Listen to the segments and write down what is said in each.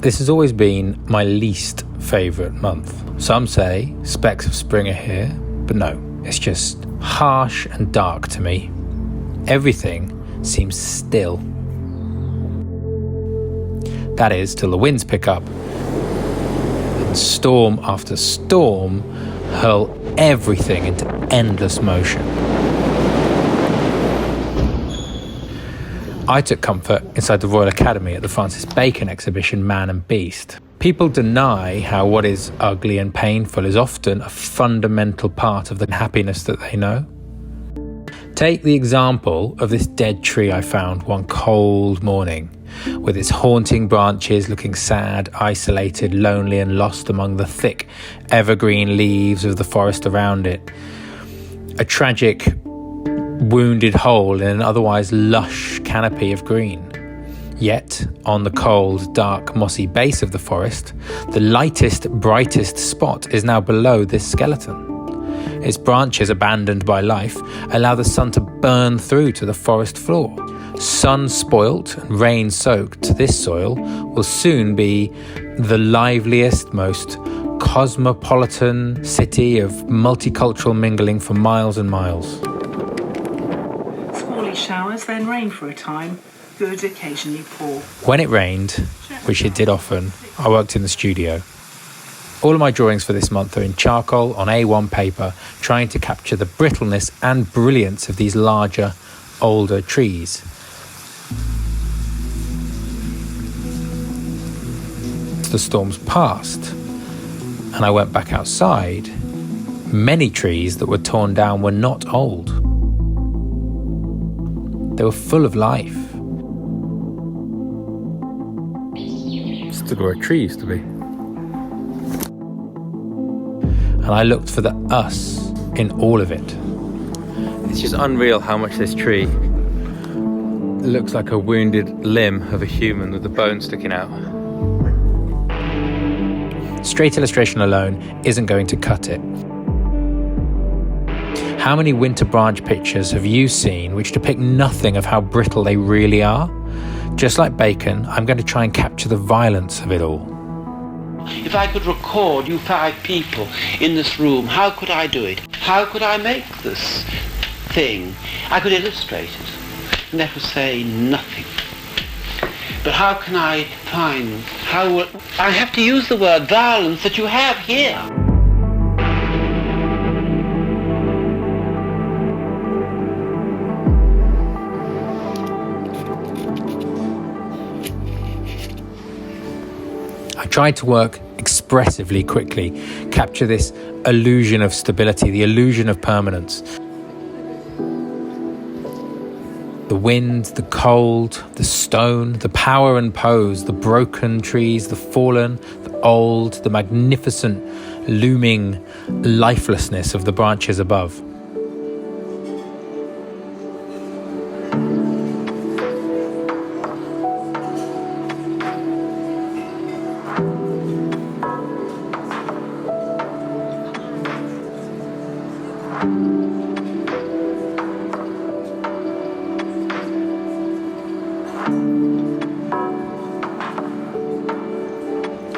This has always been my least favourite month. Some say specks of spring are here, but no, it's just harsh and dark to me. Everything seems still. That is, till the winds pick up and storm after storm hurl everything into endless motion. I took comfort inside the Royal Academy at the Francis Bacon exhibition Man and Beast. People deny how what is ugly and painful is often a fundamental part of the happiness that they know. Take the example of this dead tree I found one cold morning, with its haunting branches looking sad, isolated, lonely and lost among the thick, evergreen leaves of the forest around it. A tragic, wounded hole in an otherwise lush canopy of green. Yet, on the cold, dark, mossy base of the forest, the lightest, brightest spot is now below this skeleton. Its branches, abandoned by life, allow the sun to burn through to the forest floor. Sun-spoilt and rain-soaked, this soil will soon be the liveliest, most cosmopolitan city of multicultural mingling for miles and miles. Squally showers, then rain for a time. Good occasionally pour. When it rained, which it did often, I worked in the studio. All of my drawings for this month are in charcoal on A1 paper, trying to capture the brittleness and brilliance of these larger, older trees. The storms passed, and I went back outside. Many trees that were torn down were not old. They were full of life. Stood where a tree used to be. And I looked for the us in all of it. It's just unreal how much this tree looks like a wounded limb of a human with the bone sticking out. Straight illustration alone isn't going to cut it. How many winter branch pictures have you seen which depict nothing of how brittle they really are? Just like Bacon, I'm going to try and capture the violence of it all. If I could record you 5 people in this room, how could I do it? How could I make this thing? I could illustrate it, and that would say nothing. But how can I find, I have to use the word violence that you have here. I tried to work expressively quickly, capture this illusion of stability, the illusion of permanence. The wind, the cold, the stone, the power and pose, the broken trees, the fallen, the old, the magnificent, looming lifelessness of the branches above.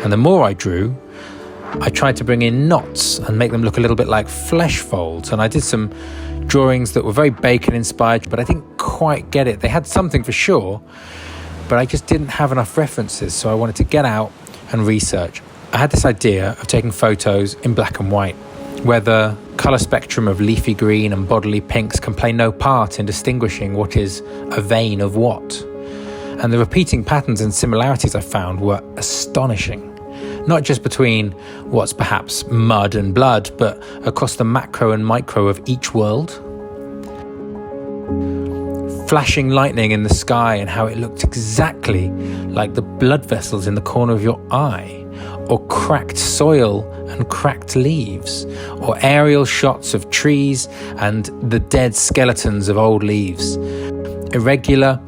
And the more I drew, I tried to bring in knots and make them look a little bit like flesh folds. And I did some drawings that were very Bacon inspired, but I didn't quite get it. They had something for sure, but I just didn't have enough references. So I wanted to get out and research. I had this idea of taking photos in black and white, where the colour spectrum of leafy green and bodily pinks can play no part in distinguishing what is a vein of what. And the repeating patterns and similarities I found were astonishing. Not just between what's perhaps mud and blood, but across the macro and micro of each world. Flashing lightning in the sky and how it looked exactly like the blood vessels in the corner of your eye, or cracked soil and cracked leaves, or aerial shots of trees and the dead skeletons of old leaves. Irregular,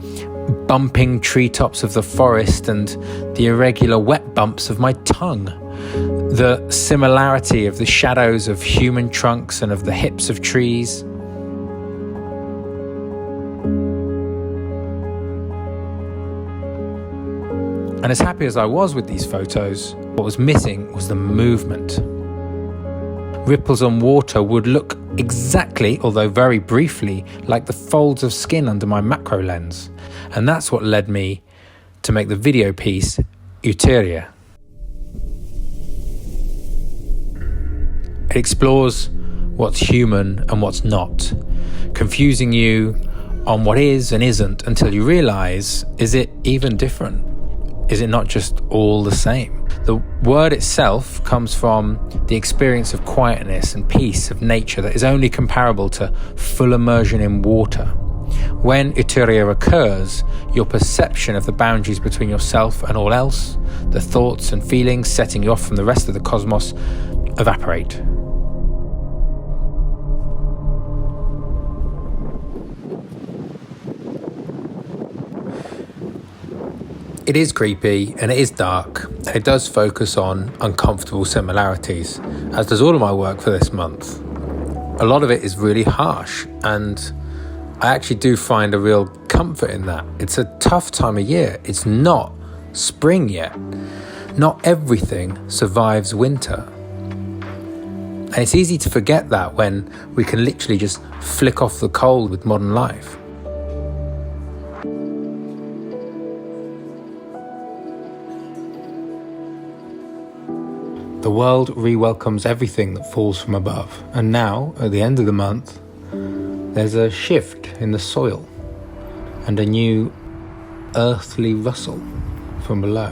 bumping treetops of the forest and the irregular wet bumps of my tongue. The similarity of the shadows of human trunks and of the hips of trees. And as happy as I was with these photos, what was missing was the movement. Ripples on water would look exactly, although very briefly, like the folds of skin under my macro lens. And that's what led me to make the video piece Eutierria. It explores what's human and what's not, confusing you on what is and isn't until you realise, is it even different? Is it not just all the same? The word itself comes from the experience of quietness and peace of nature that is only comparable to full immersion in water. When Eutierria occurs, your perception of the boundaries between yourself and all else, the thoughts and feelings setting you off from the rest of the cosmos, evaporate. It is creepy and it is dark, and it does focus on uncomfortable similarities, as does all of my work for this month. A lot of it is really harsh, and I actually do find a real comfort in that. It's a tough time of year. It's not spring yet. Not everything survives winter. And it's easy to forget that when we can literally just flick off the cold with modern life. The world re-welcomes everything that falls from above. And now, at the end of the month, there's a shift in the soil and a new earthly rustle from below.